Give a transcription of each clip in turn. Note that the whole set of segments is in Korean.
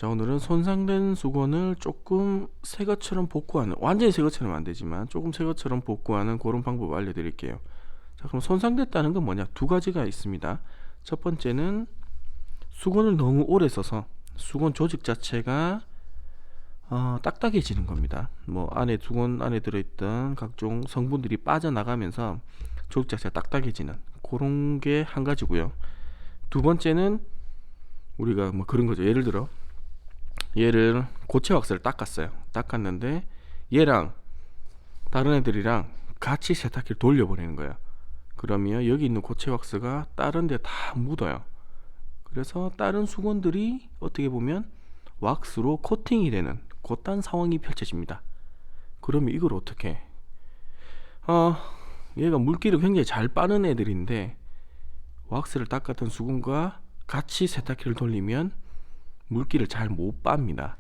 자, 오늘은 손상된 수건을 조금 새 것처럼 복구하는, 완전히 새 것처럼 안 되지만 조금 새 것처럼 복구하는 그런 방법 알려드릴게요. 자, 그럼 손상됐다는 건 뭐냐? 두 가지가 있습니다. 첫 번째는 수건을 너무 오래 써서 수건 조직 자체가 딱딱해지는 겁니다. 뭐 안에 수건 안에 들어있던 각종 성분들이 빠져나가면서 조직 자체가 딱딱해지는 그런 게 한 가지고요. 두 번째는 우리가 뭐 그런 거죠. 예를 들어 얘를 고체 왁스를 닦았어요. 닦았는데 얘랑 다른 애들이랑 같이 세탁기를 돌려보내는 거예요. 그러면 여기 있는 고체 왁스가 다른 데 다 묻어요. 그래서 다른 수건들이 어떻게 보면 왁스로 코팅이 되는 그딴 상황이 펼쳐집니다. 그러면 이걸 어떻게 해? 얘가 물기를 굉장히 잘 빠는 애들인데 왁스를 닦았던 수건과 같이 세탁기를 돌리면 물기를 잘 못 빱니다.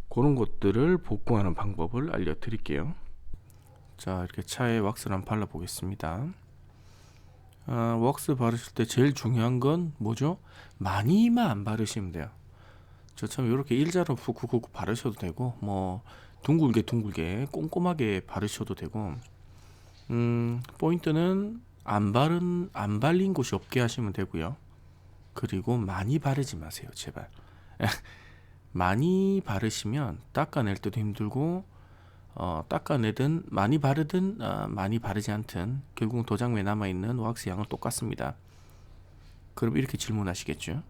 그런 것들을 복구하는 방법을 알려드릴게요. 자, 이렇게 차에 왁스를 한번 발라보겠습니다. 왁스 바르실 때 제일 중요한 건 뭐죠? 많이만 안 바르시면 돼요. 저처럼 이렇게 일자로 푹푹 바르셔도 되고, 뭐 둥글게 꼼꼼하게 바르셔도 되고, 포인트는 안 발린 곳이 없게 하시면 되고요. 그리고 많이 바르지 마세요, 제발. 많이 바르시면 닦아낼 때도 힘들고, 닦아내든 많이 바르든 많이 바르지 않든 결국은 도장면에 남아있는 왁스 양은 똑같습니다. 그럼 이렇게 질문하시겠죠?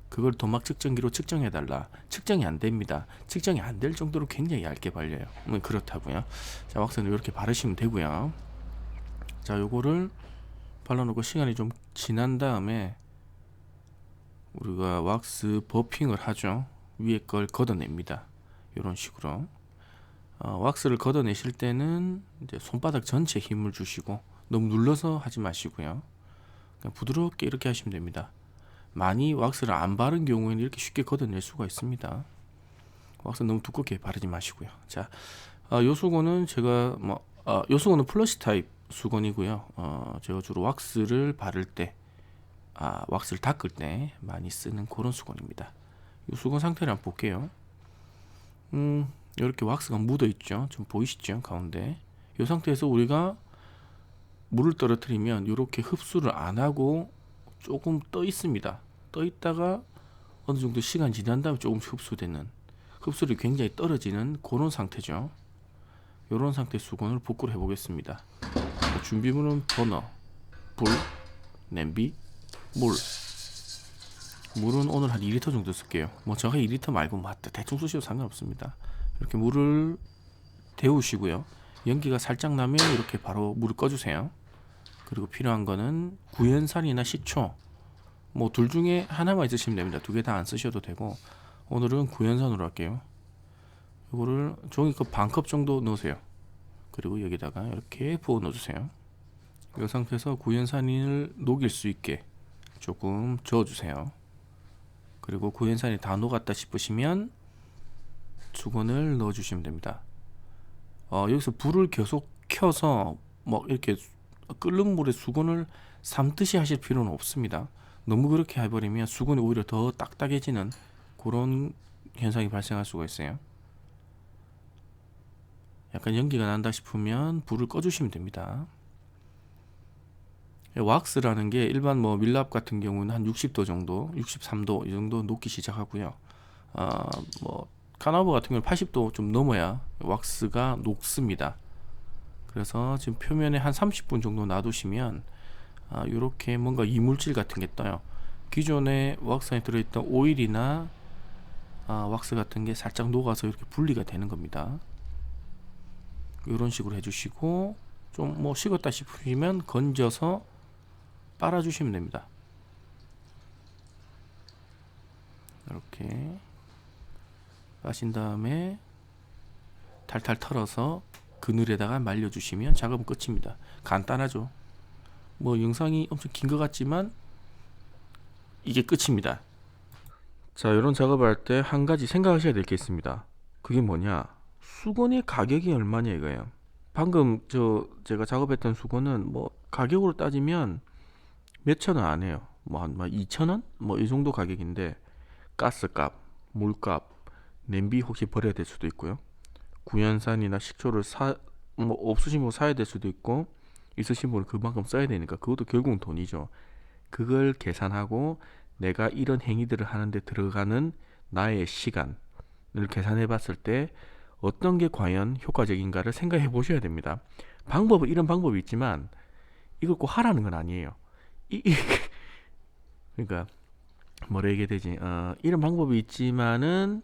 그걸 도막 측정기로 측정해달라. 측정이 안 됩니다. 측정이 안 될 정도로 굉장히 얇게 발려요. 그렇다고요. 자, 왁스는 이렇게 바르시면 되고요. 자, 요거를 발라놓고 시간이 좀 지난 다음에 우리가 왁스 버핑을 하죠. 위에 걸 걷어냅니다. 이런 식으로. 왁스를 걷어내실 때는 이제 손바닥 전체에 힘을 주시고 너무 눌러서 하지 마시고요. 그냥 부드럽게 이렇게 하시면 됩니다. 많이 왁스를 안 바른 경우에는 이렇게 쉽게 걷어낼 수가 있습니다. 왁스 너무 두껍게 바르지 마시고요. 자, 요 수건은 제가 요 수건은 플러시 타입 수건이고요. 제가 주로 왁스를 바를 때, 왁스를 닦을 때 많이 쓰는 그런 수건입니다. 이 수건 상태를 한번 볼게요. 이렇게 왁스가 묻어 있죠. 좀 보이시죠? 가운데. 이 상태에서 우리가 물을 떨어뜨리면 이렇게 흡수를 안 하고 조금 떠 있습니다. 떠 있다가 어느 정도 시간 지난 다음에 조금씩 흡수되는, 흡수율이 굉장히 떨어지는 그런 상태죠. 이런 상태 수건을 복구를 해보겠습니다. 준비물은 버너, 불, 냄비, 물. 물은 오늘 한 2리터 정도 쓸게요. 뭐 정확히 2리터 말고 맞다 대충 쓰셔도 상관없습니다. 이렇게 물을 데우시고요. 연기가 살짝 나면 이렇게 바로 물을 꺼주세요. 그리고 필요한 거는 구연산이나 식초, 뭐 둘 중에 하나만 있으시면 됩니다. 두 개 다 안 쓰셔도 되고, 오늘은 구연산으로 할게요. 이거를 종이컵 반컵 정도 넣으세요. 그리고 여기다가 이렇게 부어 넣어주세요. 이 상태에서 구연산을 녹일 수 있게 조금 저어주세요. 그리고 구연산이 다 녹았다 싶으시면 수건을 넣어주시면 됩니다. 여기서 불을 계속 켜서 뭐 이렇게 끓는 물에 수건을 삶듯이 하실 필요는 없습니다. 너무 그렇게 해버리면 수건이 오히려 더 딱딱해지는 그런 현상이 발생할 수가 있어요. 약간 연기가 난다 싶으면 불을 꺼주시면 됩니다. 왁스라는 게 일반 뭐 밀랍 같은 경우는 한 60도 정도, 63도 이 정도 녹기 시작하고요. 뭐 카나버 같은 경우는 80도 좀 넘어야 왁스가 녹습니다. 그래서 지금 표면에 한 30분 정도 놔두시면 이렇게 뭔가 이물질 같은 게 떠요. 기존에 왁스 안에 들어있던 오일이나 왁스 같은 게 살짝 녹아서 이렇게 분리가 되는 겁니다. 이런 식으로 해주시고, 좀 뭐 식었다 싶으면 건져서 빨아주시면 됩니다. 이렇게 빠신 다음에 탈탈 털어서 그늘에다가 말려주시면 작업은 끝입니다. 간단하죠. 뭐 영상이 엄청 긴 것 같지만 이게 끝입니다. 자, 이런 작업을 할 때 한 가지 생각하셔야 될 게 있습니다. 그게 뭐냐? 수건의 가격이 얼마냐 이거예요. 방금 제가 작업했던 수건은 뭐 가격으로 따지면 몇천 원 안 해요. 뭐 한 2천 원? 뭐 이 정도 가격인데 가스값, 물값, 냄비 혹시 버려야 될 수도 있고요. 구연산이나 식초를 뭐 없으신 분 사야 될 수도 있고, 있으신 분은 그만큼 써야 되니까 그것도 결국은 돈이죠. 그걸 계산하고 내가 이런 행위들을 하는데 들어가는 나의 시간을 계산해 봤을 때 어떤 게 과연 효과적인가를 생각해 보셔야 됩니다. 방법은 이런 방법이 있지만 이걸 꼭 하라는 건 아니에요. 그러니까 뭐라 얘기해야 되지? 이런 방법이 있지만은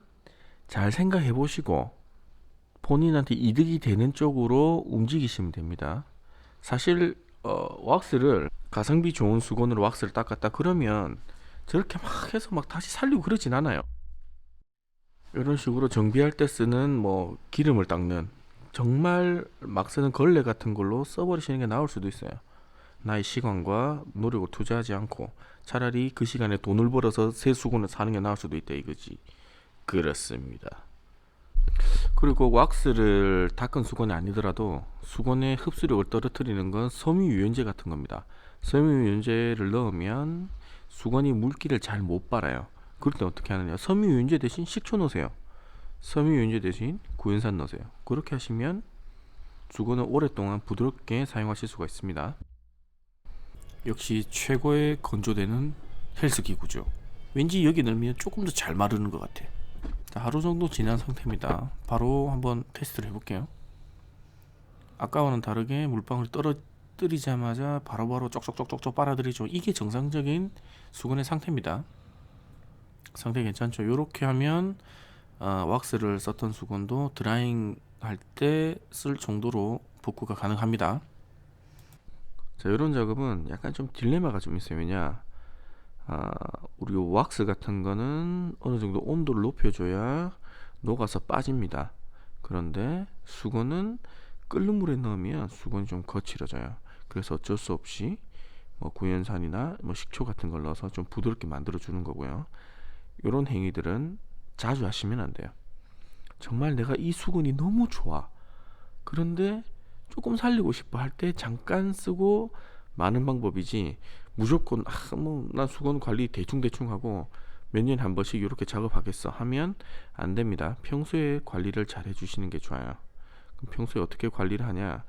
잘 생각해 보시고 본인한테 이득이 되는 쪽으로 움직이시면 됩니다. 사실 왁스를 가성비 좋은 수건으로 왁스를 닦았다 그러면 저렇게 막 해서 막 다시 살리고 그러진 않아요. 이런 식으로 정비할 때 쓰는 뭐 기름을 닦는 정말 막 쓰는 걸레 같은 걸로 써버리시는 게 나을 수도 있어요. 나의 시간과 노력을 투자하지 않고 차라리 그 시간에 돈을 벌어서 새 수건을 사는 게 나을 수도 있다 이거지. 그렇습니다. 그리고 왁스를 닦은 수건이 아니더라도 수건의 흡수력을 떨어뜨리는 건 섬유유연제 같은 겁니다. 섬유유연제를 넣으면 수건이 물기를 잘 못 빨아요. 그럴 때 어떻게 하느냐? 섬유유연제 대신 식초 넣으세요. 섬유유연제 대신 구연산 넣으세요. 그렇게 하시면 수건을 오랫동안 부드럽게 사용하실 수가 있습니다. 역시 최고의 건조되는 헬스 기구죠. 왠지 여기 넣으면 조금 더 잘 마르는 것 같아. 자, 하루 정도 지난 상태입니다. 바로 한번 테스트를 해볼게요. 아까와는 다르게 물방울이 떨어뜨리자마자 바로바로 쪽쪽쪽쪽쪽 빨아들이죠. 이게 정상적인 수건의 상태입니다. 상태 괜찮죠? 이렇게 하면 왁스를 썼던 수건도 드라잉 할 때 쓸 정도로 복구가 가능합니다. 자, 이런 작업은 약간 좀 딜레마가 좀 있어요. 왜냐, 우리 왁스 같은 거는 어느 정도 온도를 높여줘야 녹아서 빠집니다. 그런데 수건은 끓는 물에 넣으면 수건이 좀 거칠어져요. 그래서 어쩔 수 없이 뭐 구연산이나 뭐 식초 같은 걸 넣어서 좀 부드럽게 만들어 주는 거고요. 이런 행위들은 자주 하시면 안 돼요. 정말 내가 이 수건이 너무 좋아. 그런데 조금 살리고 싶어 할 때 잠깐 쓰고 많은 방법이지, 무조건 뭐 난 수건 관리 대충 하고 몇 년에 한 번씩 이렇게 작업하겠어 하면 안 됩니다. 평소에 관리를 잘 해주시는 게 좋아요. 그럼 평소에 어떻게 관리를 하냐?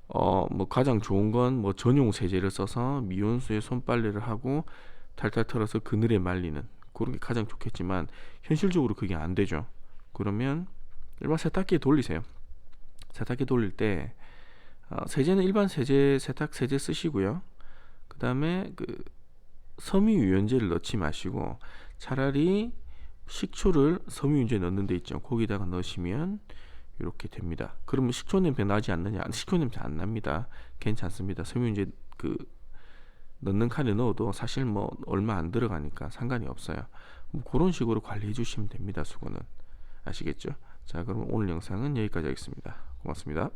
뭐 가장 좋은 건 뭐 전용 세제를 써서 미온수에 손빨래를 하고 탈탈 털어서 그늘에 말리는 그런 게 가장 좋겠지만 현실적으로 그게 안 되죠. 그러면 일반 세탁기에 돌리세요. 세탁기 돌릴 때 세제는 일반 세제, 세탁 세제 쓰시고요. 그 다음에 그 섬유유연제를 넣지 마시고 차라리 식초를 섬유유연제 넣는 데 있죠. 거기다가 넣으시면 이렇게 됩니다. 그러면 식초 냄새 나지 않느냐? 식초 냄새 안 납니다. 괜찮습니다. 섬유유연제 넣는 칸에 넣어도 사실 뭐 얼마 안 들어가니까 상관이 없어요. 뭐 그런 식으로 관리해 주시면 됩니다. 수건은. 아시겠죠? 자, 그럼 오늘 영상은 여기까지 하겠습니다. 고맙습니다.